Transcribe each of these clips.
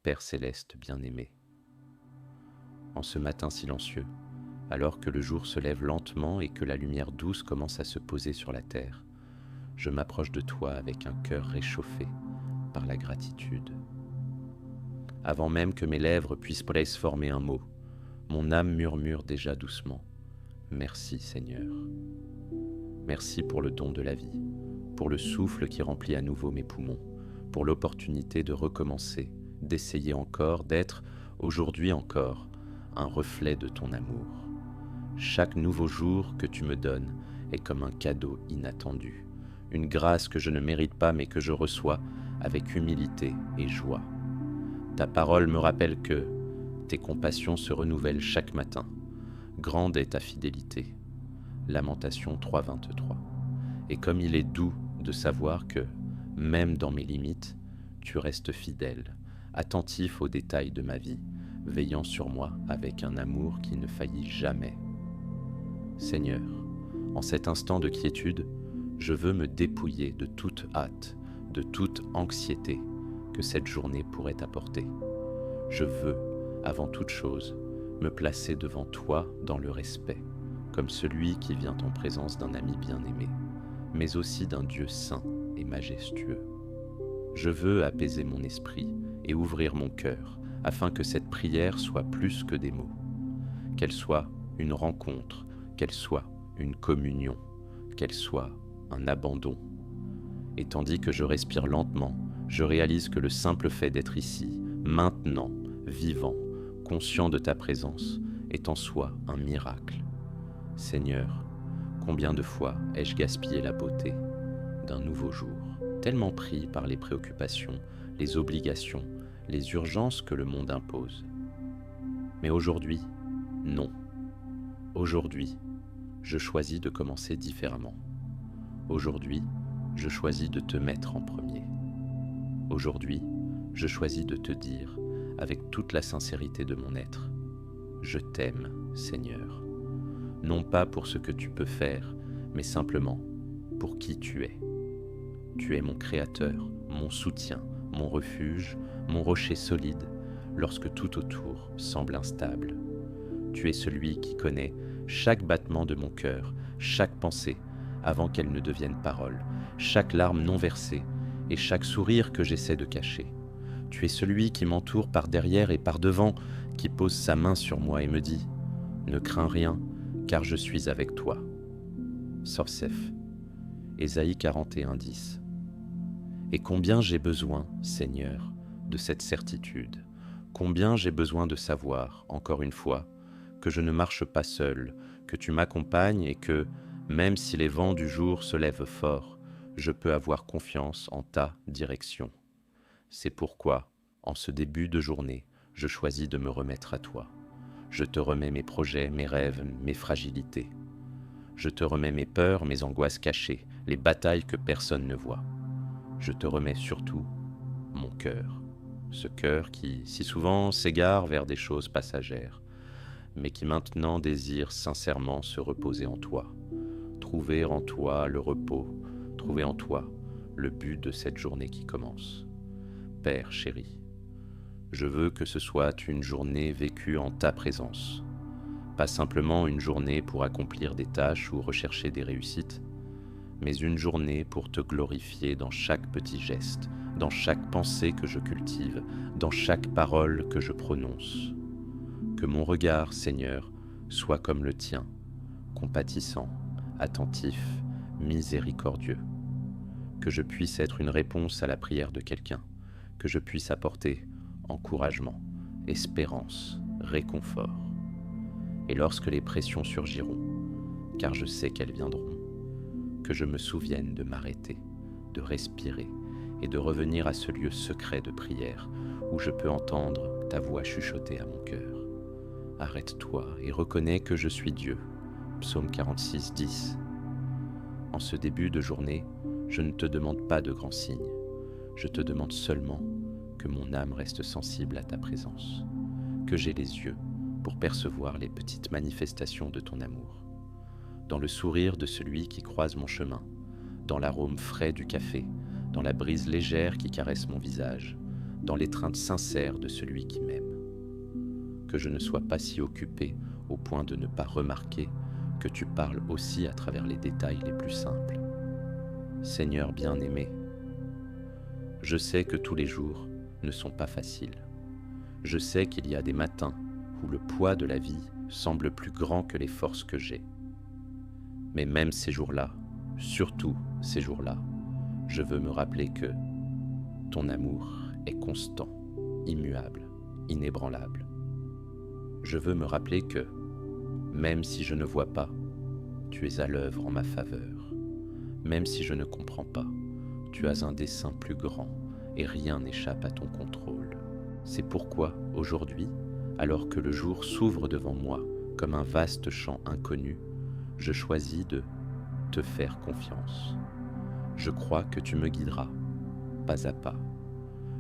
Père céleste bien-aimé. En ce matin silencieux, alors que le jour se lève lentement et que la lumière douce commence à se poser sur la terre, je m'approche de toi avec un cœur réchauffé par la gratitude. Avant même que mes lèvres puissent presque former un mot, mon âme murmure déjà doucement « Merci Seigneur ». Merci pour le don de la vie, pour le souffle qui remplit à nouveau mes poumons, pour l'opportunité de recommencer, d'essayer encore, d'être, aujourd'hui encore, un reflet de ton amour. Chaque nouveau jour que tu me donnes est comme un cadeau inattendu, une grâce que je ne mérite pas mais que je reçois avec humilité et joie. Ta parole me rappelle que tes compassions se renouvellent chaque matin. Grande est ta fidélité. Lamentation 3.23. Et comme il est doux de savoir que, même dans mes limites, tu restes fidèle, attentif aux détails de ma vie, veillant sur moi avec un amour qui ne faillit jamais. Seigneur, en cet instant de quiétude, je veux me dépouiller de toute hâte, de toute anxiété que cette journée pourrait apporter. Je veux, avant toute chose, me placer devant toi dans le respect, comme celui qui vient en présence d'un ami bien-aimé, mais aussi d'un Dieu saint et majestueux. Je veux apaiser mon esprit et ouvrir mon cœur, afin que cette prière soit plus que des mots, qu'elle soit une rencontre, qu'elle soit une communion, qu'elle soit un abandon. Et tandis que je respire lentement, je réalise que le simple fait d'être ici, maintenant, vivant, conscient de ta présence, est en soi un miracle. Seigneur, combien de fois ai-je gaspillé la beauté d'un nouveau jour, tellement pris par les préoccupations, les obligations, les urgences que le monde impose. Mais aujourd'hui, non. Aujourd'hui, je choisis de commencer différemment. Aujourd'hui, je choisis de te mettre en premier. Aujourd'hui, je choisis de te dire, avec toute la sincérité de mon être, je t'aime, Seigneur. Non pas pour ce que tu peux faire, mais simplement pour qui tu es. Tu es mon créateur, mon soutien, mon refuge, mon rocher solide, lorsque tout autour semble instable. Tu es celui qui connaît chaque battement de mon cœur, chaque pensée, avant qu'elle ne devienne parole, chaque larme non versée et chaque sourire que j'essaie de cacher. Tu es celui qui m'entoure par derrière et par devant, qui pose sa main sur moi et me dit « Ne crains rien, car je suis avec toi. » Sorseph, Ésaïe 41.10. Et combien j'ai besoin, Seigneur, de cette certitude, combien j'ai besoin de savoir, encore une fois, que je ne marche pas seul, que tu m'accompagnes et que, même si les vents du jour se lèvent fort, je peux avoir confiance en ta direction. C'est pourquoi, en ce début de journée, je choisis de me remettre à toi. Je te remets mes projets, mes rêves, mes fragilités. Je te remets mes peurs, mes angoisses cachées, les batailles que personne ne voit. Je te remets surtout mon cœur. Ce cœur qui, si souvent, s'égare vers des choses passagères, mais qui maintenant désire sincèrement se reposer en toi. Trouver en toi le repos, trouver en toi le but de cette journée qui commence. Père chéri, je veux que ce soit une journée vécue en ta présence. Pas simplement une journée pour accomplir des tâches ou rechercher des réussites, mais une journée pour te glorifier dans chaque petit geste, dans chaque pensée que je cultive, dans chaque parole que je prononce. Que mon regard, Seigneur, soit comme le tien, compatissant, attentif, miséricordieux. Que je puisse être une réponse à la prière de quelqu'un, que je puisse apporter encouragement, espérance, réconfort. Et lorsque les pressions surgiront, car je sais qu'elles viendront, que je me souvienne de m'arrêter, de respirer et de revenir à ce lieu secret de prière où je peux entendre ta voix chuchoter à mon cœur. Arrête-toi et reconnais que je suis Dieu. Psaume 46.10. En ce début de journée, je ne te demande pas de grands signes. Je te demande seulement que mon âme reste sensible à ta présence, que j'ai les yeux pour percevoir les petites manifestations de ton amour. Dans le sourire de celui qui croise mon chemin, dans l'arôme frais du café, dans la brise légère qui caresse mon visage, dans l'étreinte sincère de celui qui m'aime. Que je ne sois pas si occupé au point de ne pas remarquer que tu parles aussi à travers les détails les plus simples. Seigneur bien-aimé, je sais que tous les jours ne sont pas faciles. Je sais qu'il y a des matins où le poids de la vie semble plus grand que les forces que j'ai. Mais même ces jours-là, surtout ces jours-là, je veux me rappeler que ton amour est constant, immuable, inébranlable. Je veux me rappeler que, même si je ne vois pas, tu es à l'œuvre en ma faveur. Même si je ne comprends pas, tu as un dessein plus grand et rien n'échappe à ton contrôle. C'est pourquoi, aujourd'hui, alors que le jour s'ouvre devant moi comme un vaste champ inconnu, je choisis de te faire confiance. Je crois que tu me guideras, pas à pas.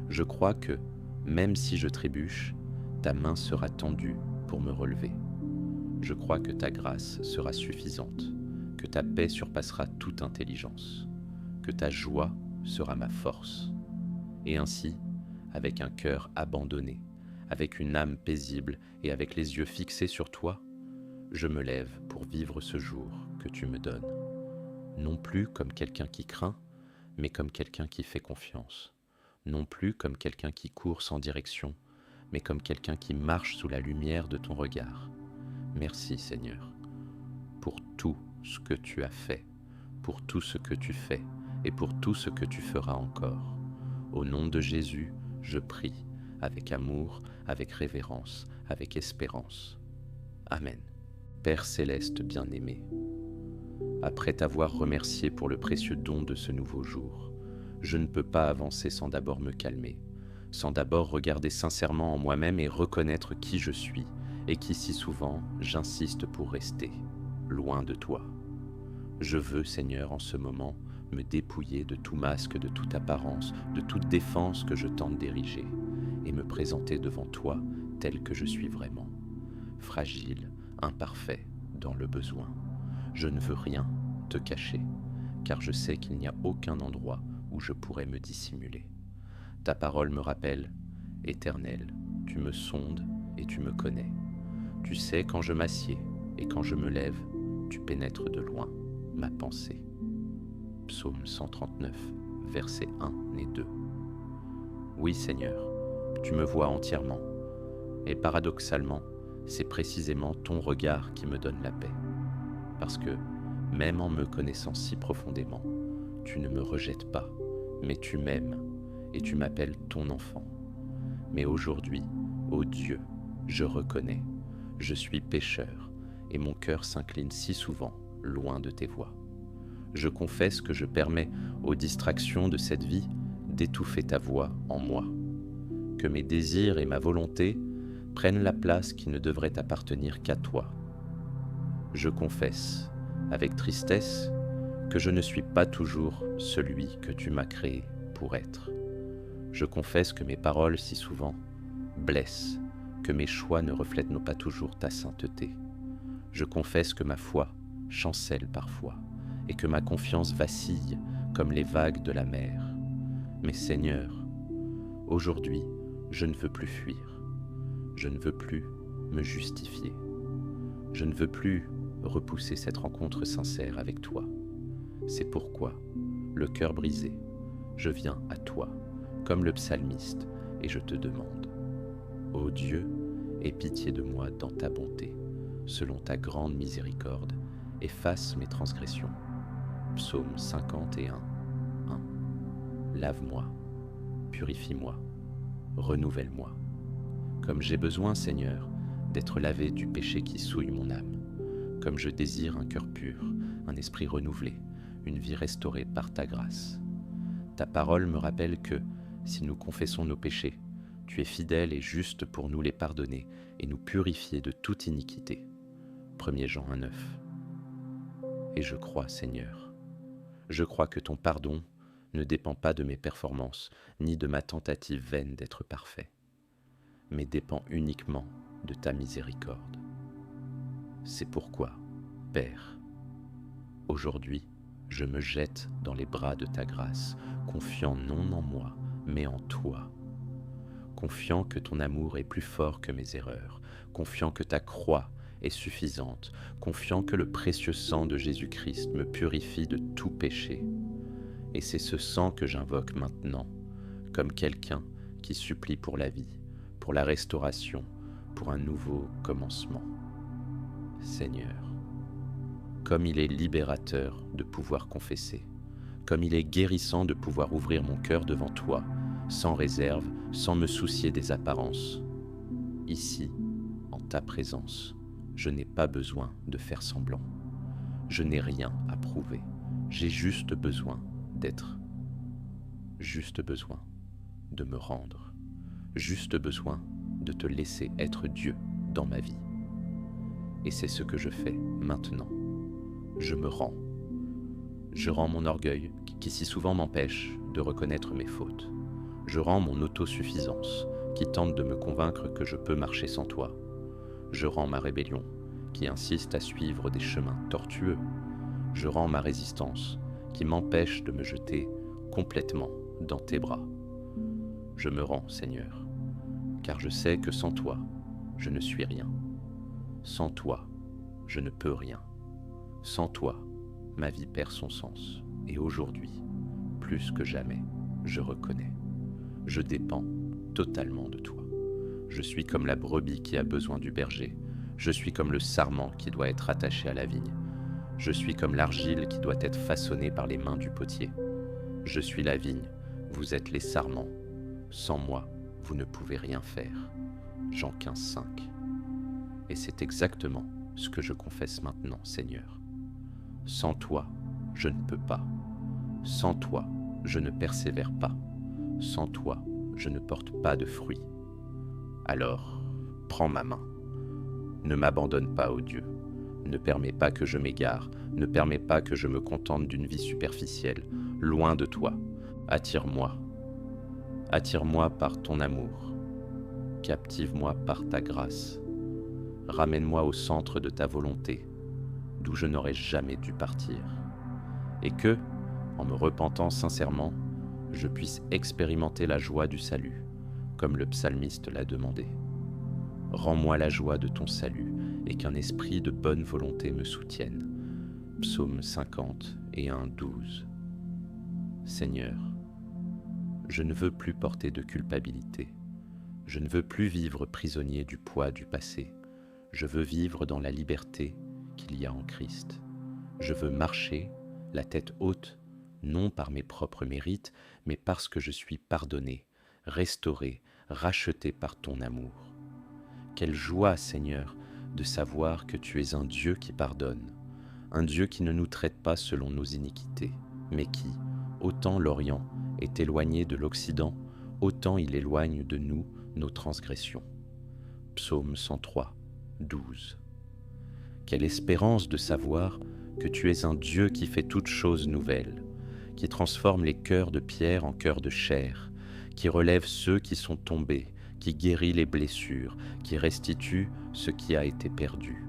Je crois que, même si je trébuche, ta main sera tendue pour me relever. Je crois que ta grâce sera suffisante, que ta paix surpassera toute intelligence, que ta joie sera ma force. Et ainsi, avec un cœur abandonné, avec une âme paisible et avec les yeux fixés sur toi, je me lève pour vivre ce jour que tu me donnes. Non plus comme quelqu'un qui craint, mais comme quelqu'un qui fait confiance. Non plus comme quelqu'un qui court sans direction, mais comme quelqu'un qui marche sous la lumière de ton regard. Merci Seigneur, pour tout ce que tu as fait, pour tout ce que tu fais et pour tout ce que tu feras encore. Au nom de Jésus, je prie, avec amour, avec révérence, avec espérance. Amen. Père céleste bien-aimé, après t'avoir remercié pour le précieux don de ce nouveau jour, je ne peux pas avancer sans d'abord me calmer, sans d'abord regarder sincèrement en moi-même et reconnaître qui je suis, et qui si souvent j'insiste pour rester, loin de toi. Je veux, Seigneur, en ce moment, me dépouiller de tout masque, de toute apparence, de toute défense que je tente d'ériger, et me présenter devant toi tel que je suis vraiment, fragile, imparfait, dans le besoin. Je ne veux rien te cacher, car je sais qu'il n'y a aucun endroit où je pourrais me dissimuler. Ta parole me rappelle, Éternel, tu me sondes et tu me connais. Tu sais quand je m'assieds et quand je me lève, tu pénètres de loin ma pensée. Psaume 139, versets 1 et 2. Oui Seigneur, tu me vois entièrement, et paradoxalement, c'est précisément ton regard qui me donne la paix. Parce que, même en me connaissant si profondément, tu ne me rejettes pas, mais tu m'aimes, et tu m'appelles ton enfant. Mais aujourd'hui, ô Dieu, je reconnais, je suis pécheur, et mon cœur s'incline si souvent loin de tes voies. Je confesse que je permets aux distractions de cette vie d'étouffer ta voix en moi, que mes désirs et ma volonté prennent la place qui ne devrait appartenir qu'à toi. Je confesse, avec tristesse, que je ne suis pas toujours celui que tu m'as créé pour être. Je confesse que mes paroles si souvent blessent, que mes choix ne reflètent pas toujours ta sainteté. Je confesse que ma foi chancelle parfois, et que ma confiance vacille comme les vagues de la mer. Mais Seigneur, aujourd'hui, je ne veux plus fuir. Je ne veux plus me justifier. Je ne veux plus repousser cette rencontre sincère avec toi. C'est pourquoi, le cœur brisé, je viens à toi, comme le psalmiste, et je te demande, ô Dieu, aie pitié de moi dans ta bonté, selon ta grande miséricorde, efface mes transgressions. Psaume 51, 1. Lave-moi, purifie-moi, renouvelle-moi. Comme j'ai besoin, Seigneur, d'être lavé du péché qui souille mon âme, comme je désire un cœur pur, un esprit renouvelé, une vie restaurée par ta grâce. Ta parole me rappelle que, si nous confessons nos péchés, tu es fidèle et juste pour nous les pardonner et nous purifier de toute iniquité. 1 Jean 1,9. Et je crois, Seigneur, je crois que ton pardon ne dépend pas de mes performances, ni de ma tentative vaine d'être parfait, mais dépend uniquement de ta miséricorde. C'est pourquoi, Père, aujourd'hui, je me jette dans les bras de ta grâce, confiant non en moi, mais en toi. confiant que ton amour est plus fort que mes erreurs, confiant que ta croix est suffisante, confiant que le précieux sang de Jésus-Christ me purifie de tout péché. Et c'est ce sang que j'invoque maintenant, comme quelqu'un qui supplie pour la vie, pour la restauration, pour un nouveau commencement. Seigneur, comme il est libérateur de pouvoir confesser, comme il est guérissant de pouvoir ouvrir mon cœur devant toi, sans réserve, sans me soucier des apparences. Ici, en ta présence, je n'ai pas besoin de faire semblant. Je n'ai rien à prouver. J'ai juste besoin d'être. Juste besoin de me rendre. Juste besoin de te laisser être Dieu dans ma vie. Et c'est ce que je fais maintenant. Je me rends. Je rends mon orgueil qui si souvent m'empêche de reconnaître mes fautes. Je rends mon autosuffisance qui tente de me convaincre que je peux marcher sans toi. Je rends ma rébellion qui insiste à suivre des chemins tortueux. Je rends ma résistance qui m'empêche de me jeter complètement dans tes bras. Je me rends, Seigneur, car je sais que sans toi, je ne suis rien. Sans toi, je ne peux rien. Sans toi, ma vie perd son sens. Et aujourd'hui, plus que jamais, je reconnais. Je dépends totalement de toi. Je suis comme la brebis qui a besoin du berger. Je suis comme le sarment qui doit être attaché à la vigne. Je suis comme l'argile qui doit être façonnée par les mains du potier. Je suis la vigne, vous êtes les sarments. Sans moi, vous ne pouvez rien faire. Jean 15,5. Et c'est exactement ce que je confesse maintenant, Seigneur. Sans toi, je ne peux pas. Sans toi, je ne persévère pas. Sans toi, je ne porte pas de fruits. Alors, prends ma main. Ne m'abandonne pas, ô Dieu. Ne permets pas que je m'égare. Ne permets pas que je me contente d'une vie superficielle. Loin de toi. Attire-moi. Attire-moi par ton amour. Captive-moi par ta grâce. Ramène-moi au centre de ta volonté, d'où je n'aurais jamais dû partir. Et que, en me repentant sincèrement, je puisse expérimenter la joie du salut, comme le psalmiste l'a demandé. Rends-moi la joie de ton salut, et qu'un esprit de bonne volonté me soutienne. Psaume 50 et 1,12. Seigneur, je ne veux plus porter de culpabilité. Je ne veux plus vivre prisonnier du poids du passé. Je veux vivre dans la liberté qu'il y a en Christ. Je veux marcher, la tête haute, non par mes propres mérites, mais parce que je suis pardonné, restauré, racheté par ton amour. Quelle joie, Seigneur, de savoir que tu es un Dieu qui pardonne, un Dieu qui ne nous traite pas selon nos iniquités, mais qui, autant l'Orient est éloigné de l'Occident, autant il éloigne de nous nos transgressions. Psaume 103, 12. Quelle espérance de savoir que tu es un Dieu qui fait toutes choses nouvelles, qui transforme les cœurs de pierre en cœurs de chair, qui relève ceux qui sont tombés, qui guérit les blessures, qui restitue ce qui a été perdu.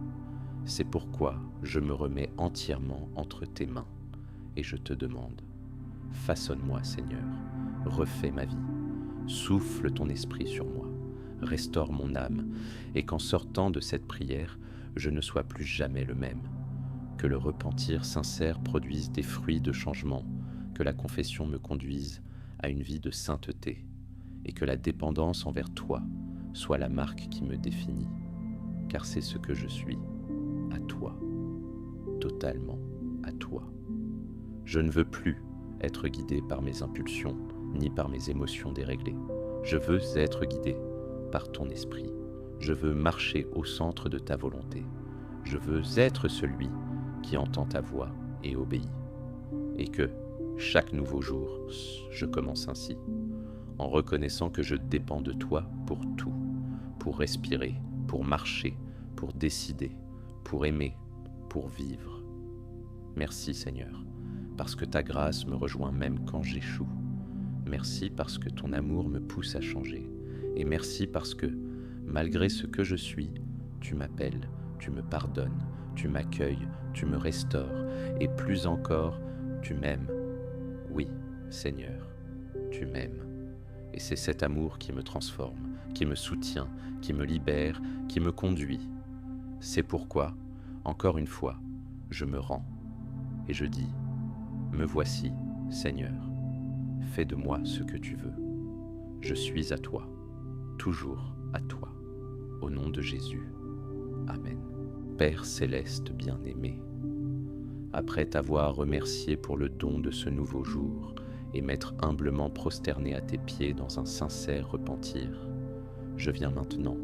C'est pourquoi je me remets entièrement entre tes mains et je te demande, façonne-moi, Seigneur, refais ma vie, souffle ton esprit sur moi, restaure mon âme, et qu'en sortant de cette prière, je ne sois plus jamais le même. Que le repentir sincère produise des fruits de changement, que la confession me conduise à une vie de sainteté, et que la dépendance envers toi soit la marque qui me définit, car c'est ce que je suis, à toi, totalement à toi. Je ne veux plus être guidé par mes impulsions, ni par mes émotions déréglées. Je veux être guidé par ton esprit. Je veux marcher au centre de ta volonté. Je veux être celui qui entend ta voix et obéit. Et que, chaque nouveau jour, je commence ainsi, en reconnaissant que je dépends de toi pour tout, pour respirer, pour marcher, pour décider, pour aimer, pour vivre. Merci Seigneur, parce que ta grâce me rejoint même quand j'échoue. Merci parce que ton amour me pousse à changer. Et merci parce que, malgré ce que je suis, tu m'appelles, tu me pardonnes, tu m'accueilles, tu me restaures, et plus encore, tu m'aimes. Oui, Seigneur, tu m'aimes. Et c'est cet amour qui me transforme, qui me soutient, qui me libère, qui me conduit. C'est pourquoi, encore une fois, je me rends et je dis, me voici, Seigneur, fais de moi ce que tu veux. Je suis à toi, toujours à toi, au nom de Jésus. Amen. Père céleste bien-aimé, après t'avoir remercié pour le don de ce nouveau jour et m'être humblement prosterné à tes pieds dans un sincère repentir, je viens maintenant,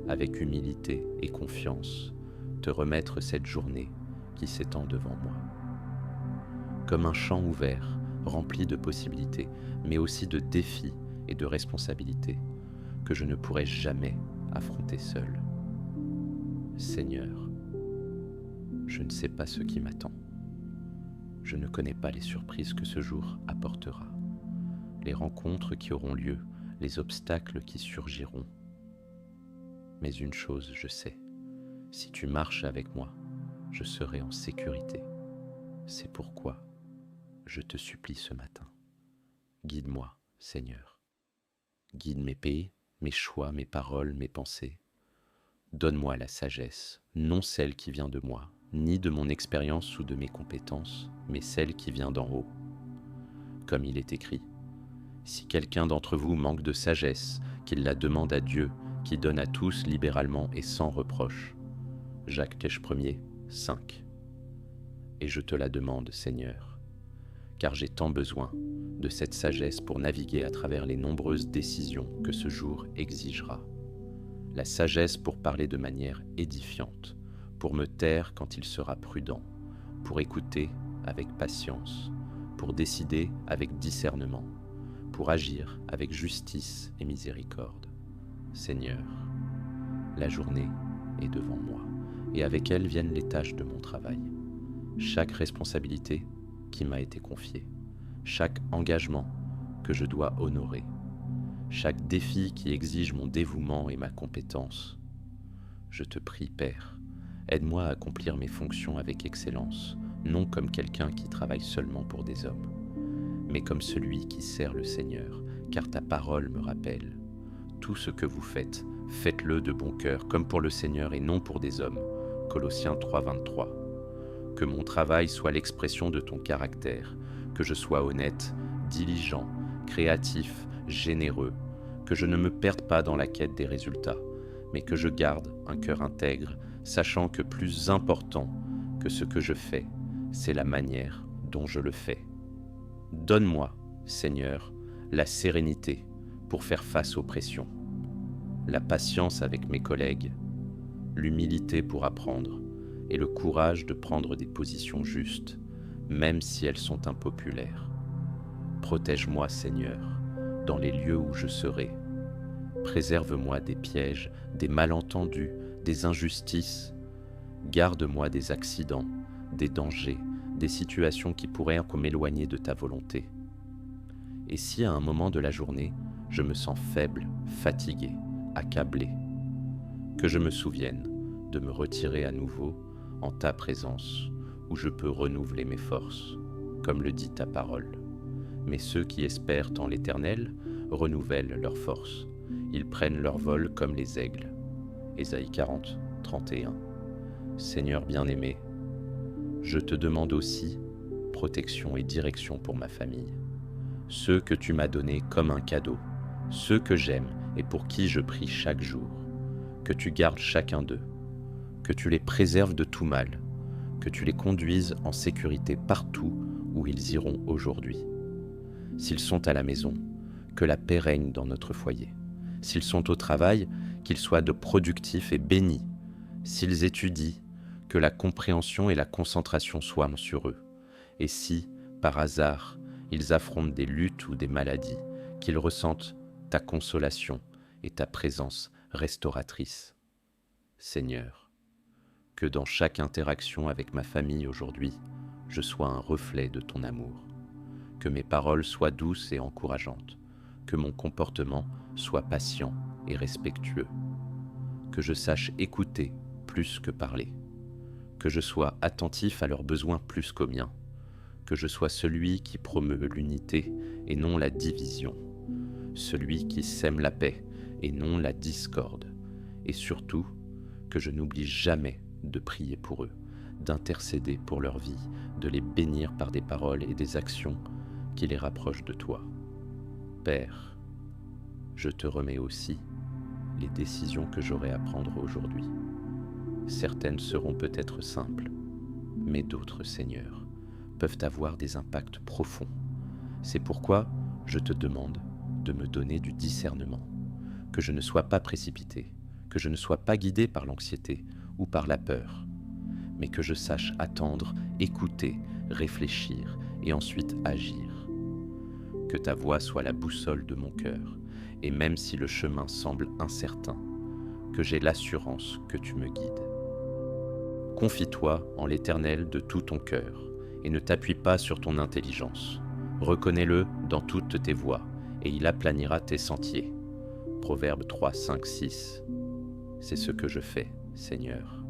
avec humilité et confiance, te remettre cette journée qui s'étend devant moi. Comme un champ ouvert, rempli de possibilités, mais aussi de défis et de responsabilités que je ne pourrai jamais affronter seul. Seigneur, je ne sais pas ce qui m'attend. Je ne connais pas les surprises que ce jour apportera, les rencontres qui auront lieu, les obstacles qui surgiront. Mais une chose je sais, si tu marches avec moi, je serai en sécurité. C'est pourquoi je te supplie ce matin. Guide-moi, Seigneur. Guide mes pays, mes choix, mes paroles, mes pensées. Donne-moi la sagesse, non celle qui vient de moi, ni de mon expérience ou de mes compétences, mais celle qui vient d'en haut. Comme il est écrit, si quelqu'un d'entre vous manque de sagesse, qu'il la demande à Dieu, qui donne à tous libéralement et sans reproche. Jacques Tech 1er, 5. Et je te la demande, Seigneur, car j'ai tant besoin de cette sagesse pour naviguer à travers les nombreuses décisions que ce jour exigera. La sagesse pour parler de manière édifiante, pour me taire quand il sera prudent, pour écouter avec patience, pour décider avec discernement, pour agir avec justice et miséricorde. Seigneur, la journée est devant moi, et avec elle viennent les tâches de mon travail. Chaque responsabilité qui m'a été confiée, chaque engagement que je dois honorer, chaque défi qui exige mon dévouement et ma compétence. Je te prie, Père, aide-moi à accomplir mes fonctions avec excellence, non comme quelqu'un qui travaille seulement pour des hommes, mais comme celui qui sert le Seigneur, car ta parole me rappelle. Tout ce que vous faites, faites-le de bon cœur, comme pour le Seigneur et non pour des hommes. Colossiens 3, 23. Que mon travail soit l'expression de ton caractère, que je sois honnête, diligent, créatif, généreux, que je ne me perde pas dans la quête des résultats, mais que je garde un cœur intègre, sachant que plus important que ce que je fais, c'est la manière dont je le fais. Donne-moi, Seigneur, la sérénité pour faire face aux pressions, la patience avec mes collègues, l'humilité pour apprendre et le courage de prendre des positions justes, même si elles sont impopulaires. Protège-moi, Seigneur, dans les lieux où je serai. Préserve-moi des pièges, des malentendus, des injustices. Garde-moi des accidents, des dangers, des situations qui pourraient m'éloigner de ta volonté. Et si à un moment de la journée, je me sens faible, fatigué, accablé, que je me souvienne de me retirer à nouveau en ta présence, où je peux renouveler mes forces, comme le dit ta parole. Mais ceux qui espèrent en l'Éternel renouvellent leurs forces. Ils prennent leur vol comme les aigles. Ésaïe 40, 31. Seigneur bien-aimé, je te demande aussi protection et direction pour ma famille. Ceux que tu m'as donnés comme un cadeau, ceux que j'aime et pour qui je prie chaque jour. Que tu gardes chacun d'eux, que tu les préserves de tout mal, que tu les conduises en sécurité partout où ils iront aujourd'hui. S'ils sont à la maison, que la paix règne dans notre foyer. S'ils sont au travail, qu'ils soient de productifs et bénis. S'ils étudient, que la compréhension et la concentration soient sur eux. Et si, par hasard, ils affrontent des luttes ou des maladies, qu'ils ressentent ta consolation et ta présence restauratrice. Seigneur, que dans chaque interaction avec ma famille aujourd'hui, je sois un reflet de ton amour. Que mes paroles soient douces et encourageantes. Que mon comportement soit patient et respectueux. Que je sache écouter plus que parler. Que je sois attentif à leurs besoins plus qu'aux miens. Que je sois celui qui promeut l'unité et non la division. celui qui sème la paix et non la discorde, et surtout que je n'oublie jamais de prier pour eux, d'intercéder pour leur vie, de les bénir par des paroles et des actions qui les rapprochent de toi. Père, je te remets aussi les décisions que j'aurai à prendre aujourd'hui. Certaines seront peut-être simples, mais d'autres, Seigneur, peuvent avoir des impacts profonds. C'est pourquoi je te demande de me donner du discernement, que je ne sois pas précipité, que je ne sois pas guidé par l'anxiété ou par la peur, mais que je sache attendre, écouter, réfléchir et ensuite agir. Que ta voix soit la boussole de mon cœur, et même si le chemin semble incertain, que j'ai l'assurance que tu me guides. Confie-toi en l'Éternel de tout ton cœur, et ne t'appuie pas sur ton intelligence. Reconnais-le dans toutes tes voies, et il aplanira tes sentiers. Proverbe 3, 5, 6. C'est ce que je fais, Seigneur.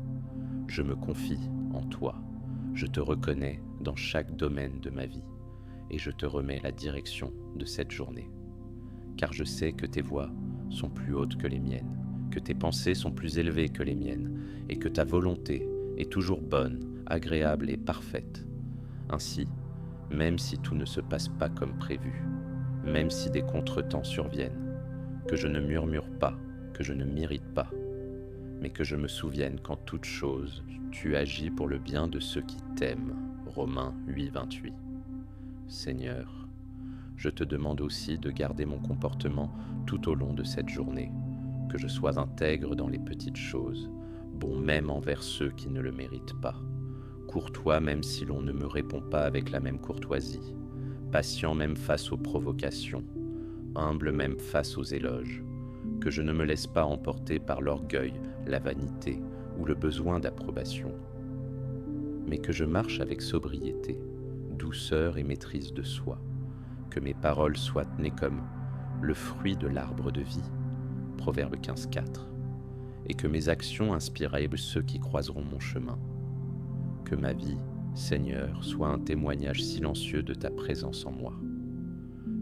Je me confie en toi. Je te reconnais dans chaque domaine de ma vie, et je te remets la direction de cette journée. Car je sais que tes voies sont plus hautes que les miennes, que tes pensées sont plus élevées que les miennes, et que ta volonté est toujours bonne, agréable et parfaite. Ainsi, même si tout ne se passe pas comme prévu, même si des contretemps surviennent, que je ne murmure pas, que je ne m'irrite pas, mais que je me souvienne qu'en toute chose, tu agis pour le bien de ceux qui t'aiment. Romains 8, 28. Seigneur, je te demande aussi de garder mon comportement tout au long de cette journée, que je sois intègre dans les petites choses, bon même envers ceux qui ne le méritent pas, courtois même si l'on ne me répond pas avec la même courtoisie, patient même face aux provocations, humble même face aux éloges, que je ne me laisse pas emporter par l'orgueil, la vanité ou le besoin d'approbation, mais que je marche avec sobriété, douceur et maîtrise de soi, que mes paroles soient nées comme le fruit de l'arbre de vie, Proverbe 15, 4, et que mes actions inspirent ceux qui croiseront mon chemin. Que ma vie, Seigneur, soit un témoignage silencieux de ta présence en moi.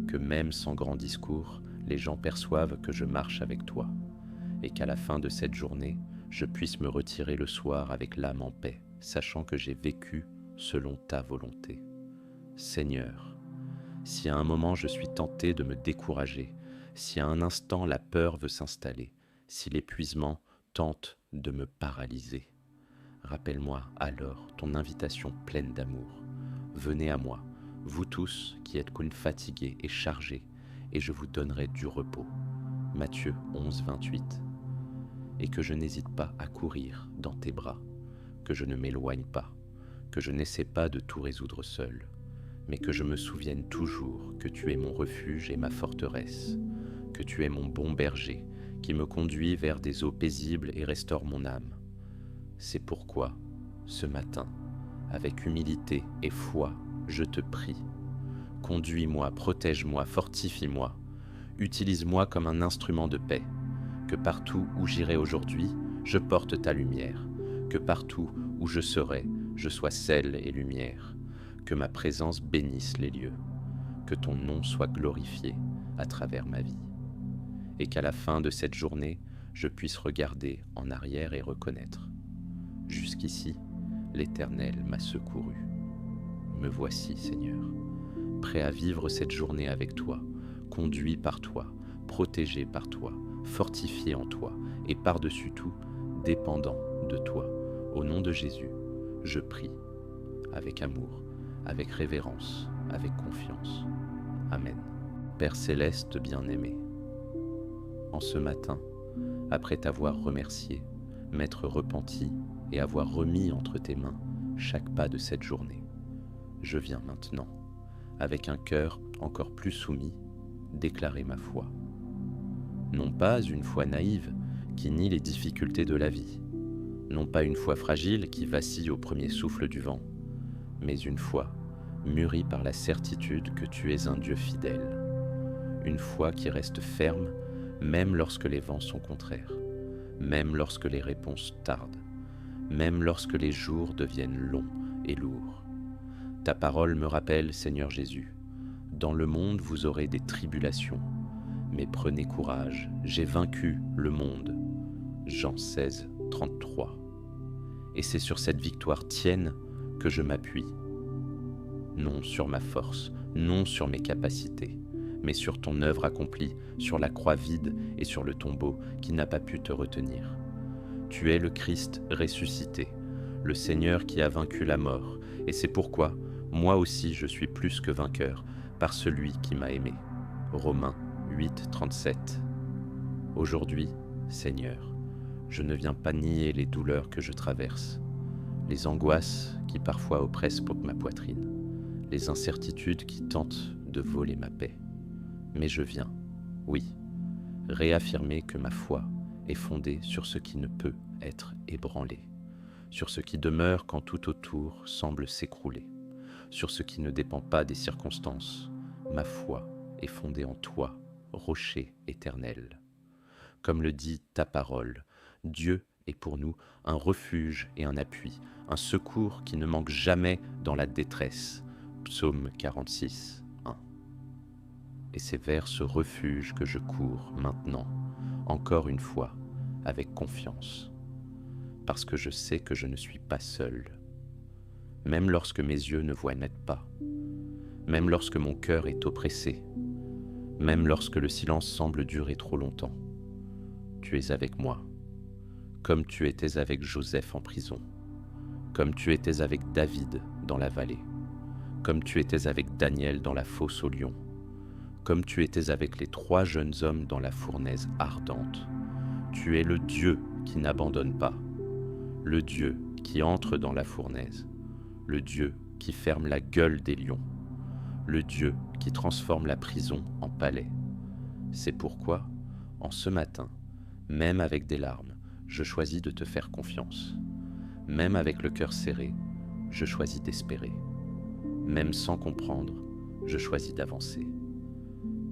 Que même sans grand discours, les gens perçoivent que je marche avec toi, et qu'à la fin de cette journée, je puisse me retirer le soir avec l'âme en paix, sachant que j'ai vécu selon ta volonté. Seigneur, si à un moment je suis tenté de me décourager, si à un instant la peur veut s'installer, si l'épuisement tente de me paralyser, rappelle-moi alors ton invitation pleine d'amour. Venez à moi, vous tous qui êtes fatigués et chargés, et je vous donnerai du repos. Matthieu 11, 28. Et que je n'hésite pas à courir dans tes bras, que je ne m'éloigne pas, que je n'essaie pas de tout résoudre seul, mais que je me souvienne toujours que tu es mon refuge et ma forteresse, que tu es mon bon berger qui me conduit vers des eaux paisibles et restaure mon âme. C'est pourquoi, ce matin, avec humilité et foi, je te prie. Conduis-moi, protège-moi, fortifie-moi, utilise-moi comme un instrument de paix, que partout où j'irai aujourd'hui, je porte ta lumière, que partout où je serai, je sois sel et lumière, que ma présence bénisse les lieux, que ton nom soit glorifié à travers ma vie, et qu'à la fin de cette journée, je puisse regarder en arrière et reconnaître. Jusqu'ici, l'Éternel m'a secouru. Me voici, Seigneur, prêt à vivre cette journée avec toi, conduit par toi, protégé par toi, fortifié en toi, et par-dessus tout, dépendant de toi. Au nom de Jésus, je prie, avec amour, avec révérence, avec confiance. Amen. Père céleste bien-aimé, en ce matin, après t'avoir remercié, m'être repenti et avoir remis entre tes mains chaque pas de cette journée, je viens maintenant, avec un cœur encore plus soumis, déclarer ma foi. Non pas une foi naïve qui nie les difficultés de la vie, non pas une foi fragile qui vacille au premier souffle du vent, mais une foi mûrie par la certitude que tu es un Dieu fidèle, une foi qui reste ferme même lorsque les vents sont contraires, même lorsque les réponses tardent, même lorsque les jours deviennent longs et lourds. Ta parole me rappelle, Seigneur Jésus, dans le monde vous aurez des tribulations, Mais prenez courage, j'ai vaincu le monde. Jean 16, 33. Et c'est sur cette victoire tienne que je m'appuie. Non sur ma force, non sur mes capacités, mais sur ton œuvre accomplie, sur la croix vide et sur le tombeau qui n'a pas pu te retenir. Tu es le Christ ressuscité, le Seigneur qui a vaincu la mort, et c'est pourquoi, moi aussi je suis plus que vainqueur, par celui qui m'a aimé. Romains 8, 37. Aujourd'hui, Seigneur, je ne viens pas nier les douleurs que je traverse, les angoisses qui parfois oppressent ma poitrine, les incertitudes qui tentent de voler ma paix. Mais je viens, oui, réaffirmer que ma foi est fondée sur ce qui ne peut être ébranlé, sur ce qui demeure quand tout autour semble s'écrouler, sur ce qui ne dépend pas des circonstances. Ma foi est fondée en toi, rocher éternel. Comme le dit ta parole, Dieu est pour nous un refuge et un appui, un secours qui ne manque jamais dans la détresse. Psaume 46, 1. Et c'est vers ce refuge que je cours maintenant, encore une fois, avec confiance, parce que je sais que je ne suis pas seul, même lorsque mes yeux ne voient net pas, même lorsque mon cœur est oppressé, même lorsque le silence semble durer trop longtemps. Tu es avec moi, comme tu étais avec Joseph en prison, comme tu étais avec David dans la vallée, comme tu étais avec Daniel dans la fosse aux lions, comme tu étais avec les 3 jeunes hommes dans la fournaise ardente. Tu es le Dieu qui n'abandonne pas, le Dieu qui entre dans la fournaise, le Dieu qui ferme la gueule des lions, le Dieu qui transforme la prison en palais. C'est pourquoi, en ce matin, même avec des larmes, je choisis de te faire confiance. Même avec le cœur serré, je choisis d'espérer. Même sans comprendre, je choisis d'avancer.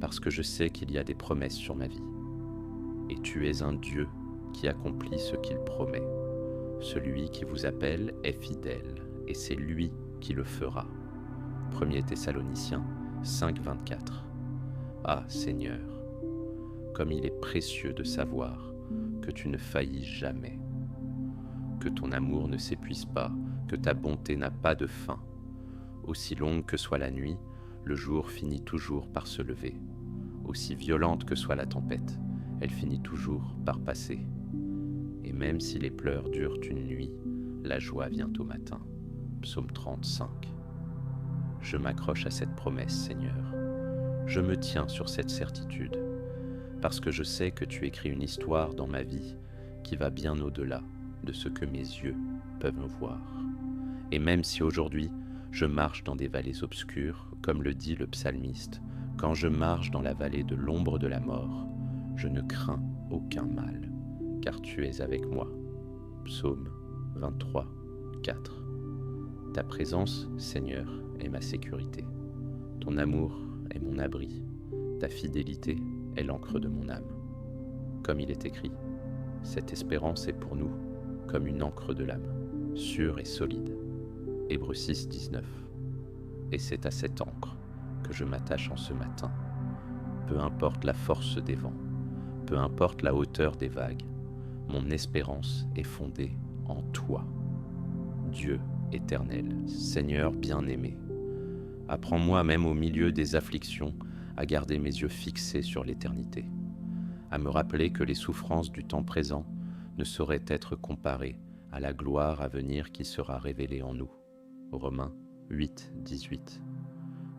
Parce que je sais qu'il y a des promesses sur ma vie. Et tu es un Dieu qui accomplit ce qu'il promet. Celui qui vous appelle est fidèle, et c'est lui qui le fera. 1 Thessaloniciens 5, 24. Ah Seigneur, comme il est précieux de savoir que tu ne faillis jamais, que ton amour ne s'épuise pas, que ta bonté n'a pas de fin. Aussi longue que soit la nuit, le jour finit toujours par se lever. Aussi violente que soit la tempête, elle finit toujours par passer. Et même si les pleurs durent une nuit, la joie vient au matin. Psaume 35. Je m'accroche à cette promesse, Seigneur. Je me tiens sur cette certitude, parce que je sais que tu écris une histoire dans ma vie qui va bien au-delà de ce que mes yeux peuvent voir. Et même si aujourd'hui, je marche dans des vallées obscures, comme le dit le psalmiste, quand je marche dans la vallée de l'ombre de la mort, je ne crains aucun mal, car tu es avec moi. Psaume 23, 4. Ta présence, Seigneur, est ma sécurité. Ton amour est mon abri. Ta fidélité est l'encre de mon âme. Comme il est écrit, cette espérance est pour nous comme une encre de l'âme, sûre et solide. Hébreux 6, 19. Et c'est à cette encre que je m'attache en ce matin. Peu importe la force des vents, peu importe la hauteur des vagues, mon espérance est fondée en toi. Dieu éternel, Seigneur bien-aimé, apprends-moi même au milieu des afflictions à garder mes yeux fixés sur l'éternité, à me rappeler que les souffrances du temps présent ne sauraient être comparées à la gloire à venir qui sera révélée en nous. Romains 8, 18.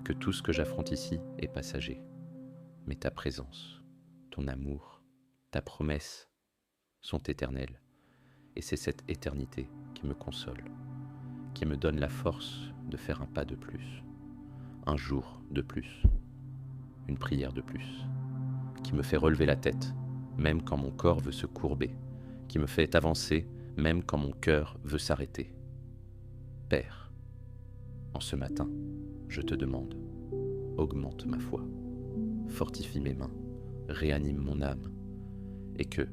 Que tout ce que j'affronte ici est passager, mais ta présence, ton amour, ta promesse sont éternels, et c'est cette éternité qui me console, qui me donne la force de faire un pas de plus, un jour de plus, une prière de plus, qui me fait relever la tête, même quand mon corps veut se courber, qui me fait avancer, même quand mon cœur veut s'arrêter. Père, en ce matin, je te demande, augmente ma foi, fortifie mes mains, réanime mon âme, et que,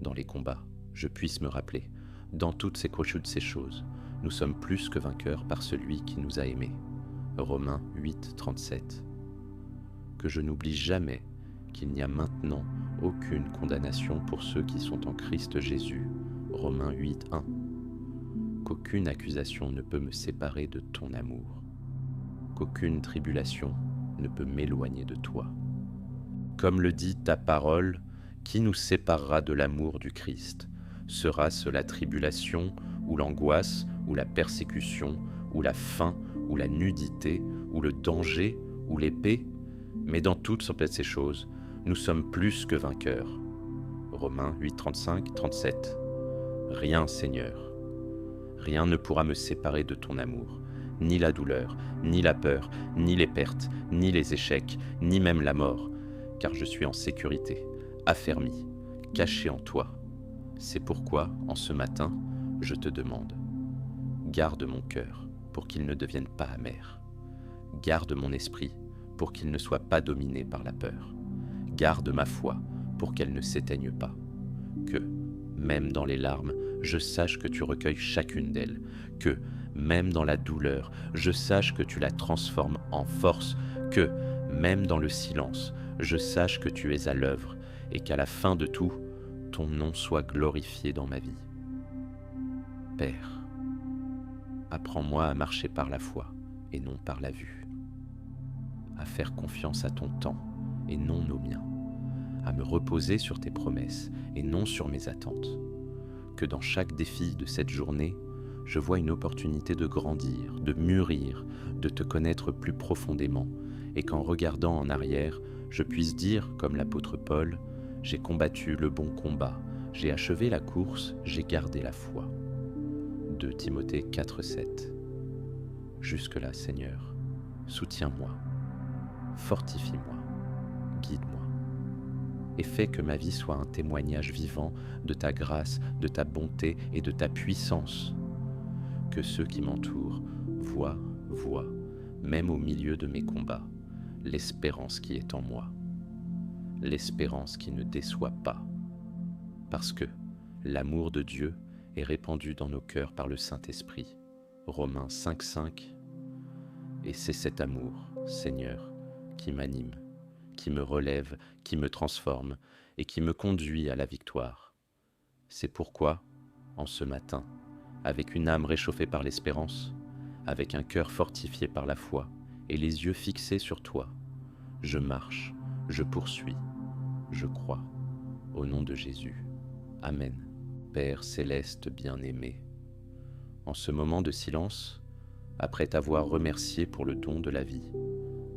dans les combats, je puisse me rappeler, dans toutes ces choses, nous sommes plus que vainqueurs par celui qui nous a aimés. Romains 8, 37. Que je n'oublie jamais qu'il n'y a maintenant aucune condamnation pour ceux qui sont en Christ Jésus. Romains 8, 1. Qu'aucune accusation ne peut me séparer de ton amour. Qu'aucune tribulation ne peut m'éloigner de toi. Comme le dit ta parole, qui nous séparera de l'amour du Christ? Sera-ce la tribulation, ou l'angoisse, ou la persécution, ou la faim, ou la nudité, ou le danger, ou l'épée? Mais dans toutes ces choses, nous sommes plus que vainqueurs. Romains 8, 35, 37. Rien, Seigneur, rien ne pourra me séparer de ton amour, ni la douleur, ni la peur, ni les pertes, ni les échecs, ni même la mort, car je suis en sécurité, affermi, caché en toi. C'est pourquoi, en ce matin, je te demande, garde mon cœur pour qu'il ne devienne pas amer. Garde mon esprit pour qu'il ne soit pas dominé par la peur. Garde ma foi pour qu'elle ne s'éteigne pas. Que, même dans les larmes, je sache que tu recueilles chacune d'elles. Que, même dans la douleur, je sache que tu la transformes en force. Que, même dans le silence, je sache que tu es à l'œuvre et qu'à la fin de tout, ton nom soit glorifié dans ma vie. Père, apprends-moi à marcher par la foi et non par la vue, à faire confiance à ton temps et non aux miens, à me reposer sur tes promesses et non sur mes attentes. Que dans chaque défi de cette journée, je vois une opportunité de grandir, de mûrir, de te connaître plus profondément, et qu'en regardant en arrière, je puisse dire, comme l'apôtre Paul, « J'ai combattu le bon combat, j'ai achevé la course, j'ai gardé la foi. » 2 Timothée 4, 7. Jusque-là, Seigneur, soutiens-moi, fortifie-moi, guide-moi, et fais que ma vie soit un témoignage vivant de ta grâce, de ta bonté et de ta puissance. Que ceux qui m'entourent voient, même au milieu de mes combats, l'espérance qui est en moi, l'espérance qui ne déçoit pas, parce que l'amour de Dieu est répandu dans nos cœurs par le Saint-Esprit. Romains 5, 5. Et c'est cet amour, Seigneur, qui m'anime, qui me relève, qui me transforme et qui me conduit à la victoire. C'est pourquoi, en ce matin, avec une âme réchauffée par l'espérance, avec un cœur fortifié par la foi et les yeux fixés sur toi, je marche, je poursuis, je crois, au nom de Jésus. Amen. Père céleste bien-aimé, en ce moment de silence, après t'avoir remercié pour le don de la vie,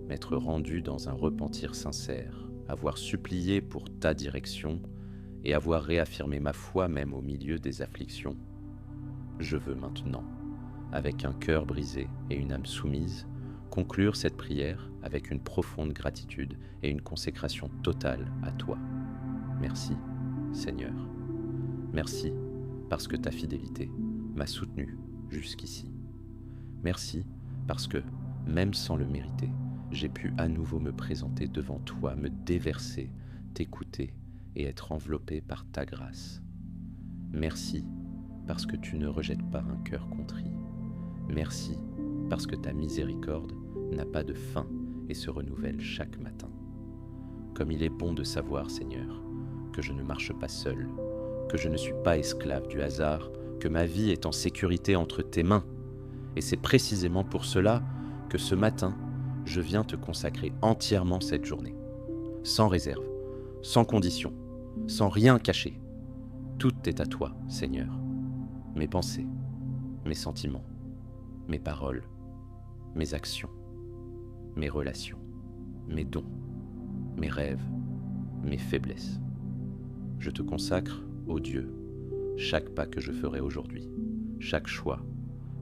m'être rendu dans un repentir sincère, avoir supplié pour ta direction et avoir réaffirmé ma foi même au milieu des afflictions, je veux maintenant, avec un cœur brisé et une âme soumise, conclure cette prière avec une profonde gratitude et une consécration totale à toi. Merci, Seigneur. Merci parce que ta fidélité m'a soutenu jusqu'ici. Merci parce que, même sans le mériter, j'ai pu à nouveau me présenter devant toi, me déverser, t'écouter et être enveloppé par ta grâce. Merci parce que tu ne rejettes pas un cœur contrit. Merci parce que ta miséricorde n'a pas de fin et se renouvelle chaque matin. Comme il est bon de savoir, Seigneur, que je ne marche pas seul, que je ne suis pas esclave du hasard, que ma vie est en sécurité entre tes mains. Et c'est précisément pour cela que ce matin, je viens te consacrer entièrement cette journée, sans réserve, sans condition, sans rien cacher. Tout est à toi, Seigneur. Mes pensées, mes sentiments, mes paroles, mes actions, mes relations, mes dons, mes rêves, mes faiblesses. Je te consacre, ô Dieu, chaque pas que je ferai aujourd'hui, chaque choix,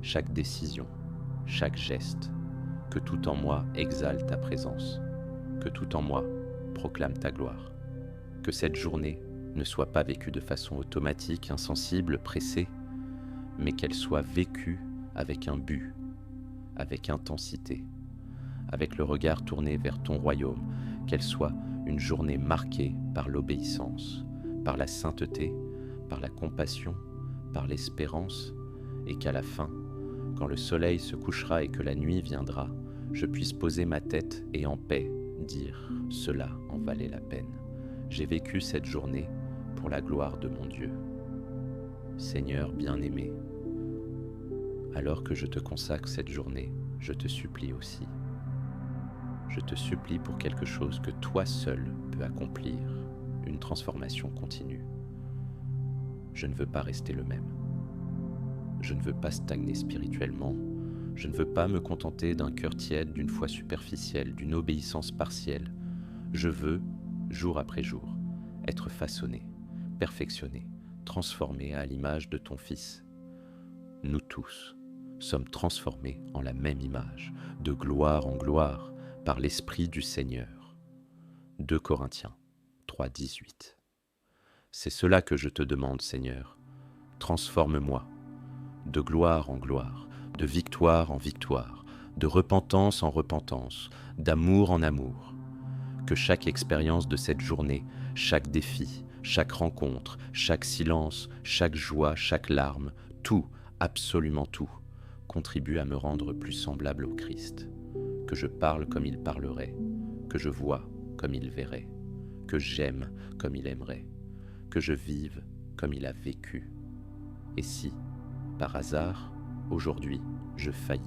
chaque décision, chaque geste, que tout en moi exalte ta présence, que tout en moi proclame ta gloire, que cette journée ne soit pas vécue de façon automatique, insensible, pressée, mais qu'elle soit vécue avec un but, avec intensité, avec le regard tourné vers ton royaume, qu'elle soit une journée marquée par l'obéissance, par la sainteté, par la compassion, par l'espérance, et qu'à la fin, quand le soleil se couchera et que la nuit viendra, je puisse poser ma tête et en paix dire cela en valait la peine. J'ai vécu cette journée pour la gloire de mon Dieu. Seigneur bien-aimé, alors que je te consacre cette journée, je te supplie aussi. Je te supplie pour quelque chose que toi seul peux accomplir, une transformation continue. Je ne veux pas rester le même. Je ne veux pas stagner spirituellement. Je ne veux pas me contenter d'un cœur tiède, d'une foi superficielle, d'une obéissance partielle. Je veux, jour après jour, être façonné, perfectionné, transformé à l'image de ton Fils. Nous tous sommes transformés en la même image, de gloire en gloire, par l'Esprit du Seigneur. 2 Corinthiens 3, 18. C'est cela que je te demande, Seigneur. Transforme-moi, de gloire en gloire, de victoire en victoire, de repentance en repentance, d'amour en amour. Que chaque expérience de cette journée, chaque défi, chaque rencontre, chaque silence, chaque joie, chaque larme, tout, absolument tout, contribue à me rendre plus semblable au Christ. Que je parle comme il parlerait, que je vois comme il verrait, que j'aime comme il aimerait, que je vive comme il a vécu. Et si, par hasard, aujourd'hui, je faillis,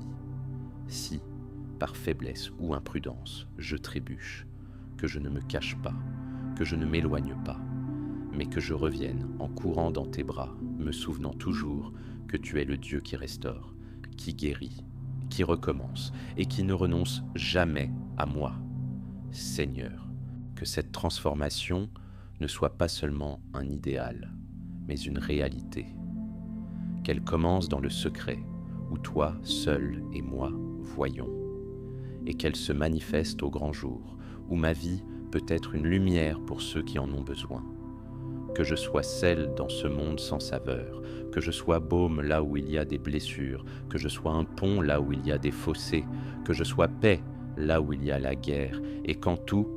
si, par faiblesse ou imprudence, je trébuche, que je ne me cache pas, que je ne m'éloigne pas, mais que je revienne en courant dans tes bras, me souvenant toujours que tu es le Dieu qui restaure, qui guérit, qui recommence et qui ne renonce jamais à moi. Seigneur, que cette transformation ne soit pas seulement un idéal, mais une réalité. Qu'elle commence dans le secret, où toi, seul et moi, voyons, et qu'elle se manifeste au grand jour, où ma vie peut être une lumière pour ceux qui en ont besoin. Que je sois sel dans ce monde sans saveur, que je sois baume là où il y a des blessures, que je sois un pont là où il y a des fossés, que je sois paix là où il y a la guerre, et qu'en tout,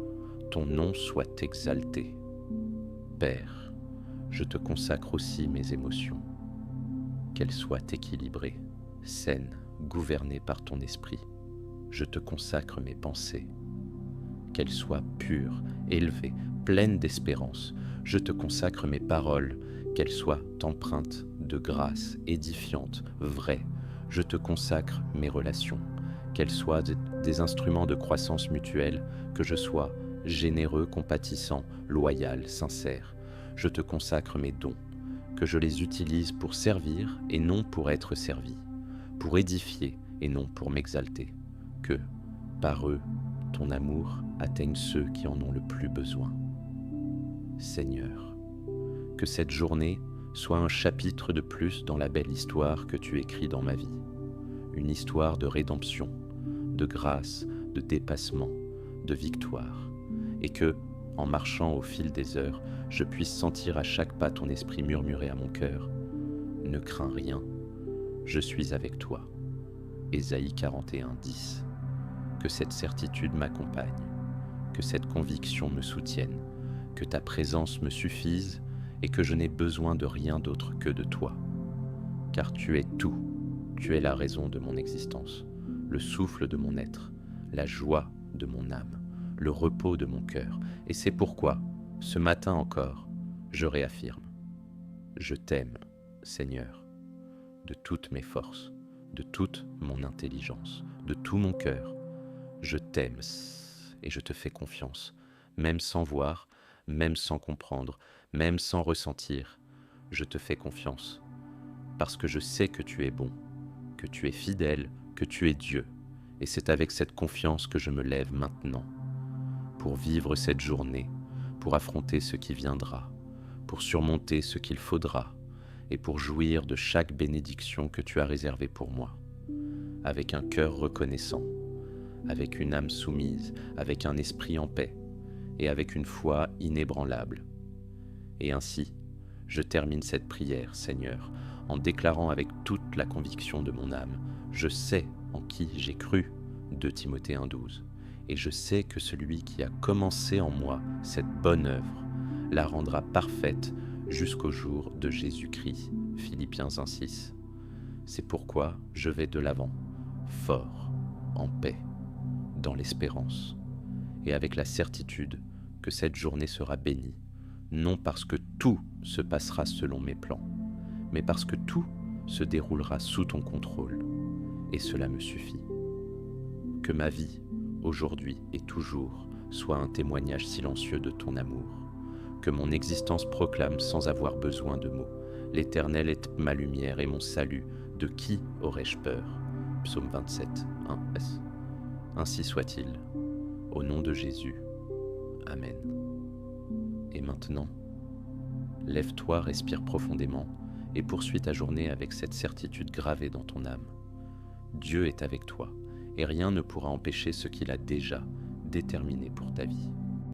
ton nom soit exalté. Père, je te consacre aussi mes émotions, qu'elles soient équilibrées, saines, gouvernées par ton esprit. Je te consacre mes pensées, qu'elles soient pures, élevées, pleines d'espérance. Je te consacre mes paroles, qu'elles soient empreintes de grâce, édifiantes, vraies. Je te consacre mes relations, qu'elles soient des instruments de croissance mutuelle, que je sois généreux, compatissant, loyal, sincère. Je te consacre mes dons, que je les utilise pour servir et non pour être servi, pour édifier et non pour m'exalter, que, par eux, ton amour atteigne ceux qui en ont le plus besoin. Seigneur, que cette journée soit un chapitre de plus dans la belle histoire que tu écris dans ma vie, une histoire de rédemption, de grâce, de dépassement, de victoire, et que, en marchant au fil des heures, je puisse sentir à chaque pas ton esprit murmurer à mon cœur « Ne crains rien, je suis avec toi ». Ésaïe 41, 10. Que cette certitude m'accompagne, que cette conviction me soutienne, que ta présence me suffise et que je n'ai besoin de rien d'autre que de toi. Car tu es tout, tu es la raison de mon existence, le souffle de mon être, la joie de mon âme, le repos de mon cœur. Et c'est pourquoi, ce matin encore, je réaffirme. Je t'aime, Seigneur, de toutes mes forces, de toute mon intelligence, de tout mon cœur. Je t'aime et je te fais confiance, même sans voir, même sans comprendre, même sans ressentir. Je te fais confiance, parce que je sais que tu es bon, que tu es fidèle, que tu es Dieu. Et c'est avec cette confiance que je me lève maintenant, pour vivre cette journée, pour affronter ce qui viendra, pour surmonter ce qu'il faudra, et pour jouir de chaque bénédiction que tu as réservée pour moi, avec un cœur reconnaissant, avec une âme soumise, avec un esprit en paix, et avec une foi inébranlable. Et ainsi, je termine cette prière, Seigneur, en déclarant avec toute la conviction de mon âme, je sais en qui j'ai cru, 2 Timothée 1,12, et je sais que celui qui a commencé en moi cette bonne œuvre la rendra parfaite jusqu'au jour de Jésus-Christ, Philippiens 1,6. C'est pourquoi je vais de l'avant, fort, en paix, dans l'espérance, et avec la certitude que cette journée sera bénie, non parce que tout se passera selon mes plans, mais parce que tout se déroulera sous ton contrôle, et cela me suffit. Que ma vie, aujourd'hui et toujours, soit un témoignage silencieux de ton amour, que mon existence proclame sans avoir besoin de mots, l'Éternel est ma lumière et mon salut, de qui aurais-je peur? Psaume 27, 1s. Ainsi soit-il, au nom de Jésus. Amen. Et maintenant, lève-toi, respire profondément et poursuis ta journée avec cette certitude gravée dans ton âme. Dieu est avec toi et rien ne pourra empêcher ce qu'il a déjà déterminé pour ta vie.